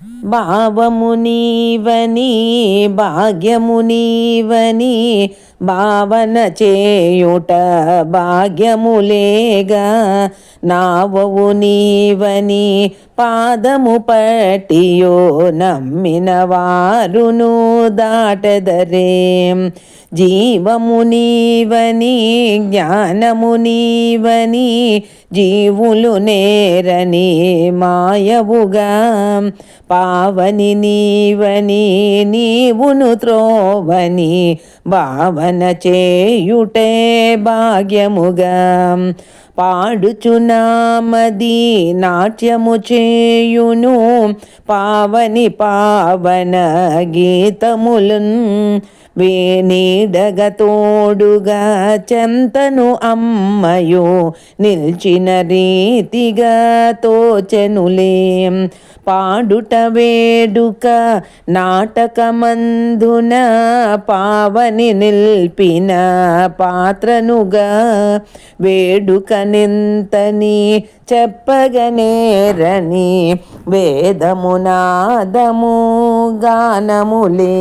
భావము నీవని భాగ్యము నీవని భావన చేయుట భాగ్యములేగా, నావవు నీవని పాదము పట్టియో నమ్మిన వారును దాటదరే. జీవము నీవని జ్ఞానము నీవని జీవులు నేరని మాయవుగా, పావని నీవని నీవును త్రోవని భావన చేయుటే భాగ్యముగా. పాడుచున్నామది నాట్యము చేయును పావని పావన గీతములున్, వేణీడగ తోడుగా చెంతను అమ్మయు నిల్చిన రీతిగా తోచెనులే. పాడుట వేడుక నాటకమందున పావని నిల్పిన పాత్రనుగా, వేడుకనెంతని చెప్పగనేరని వేదమునాదము గానములే.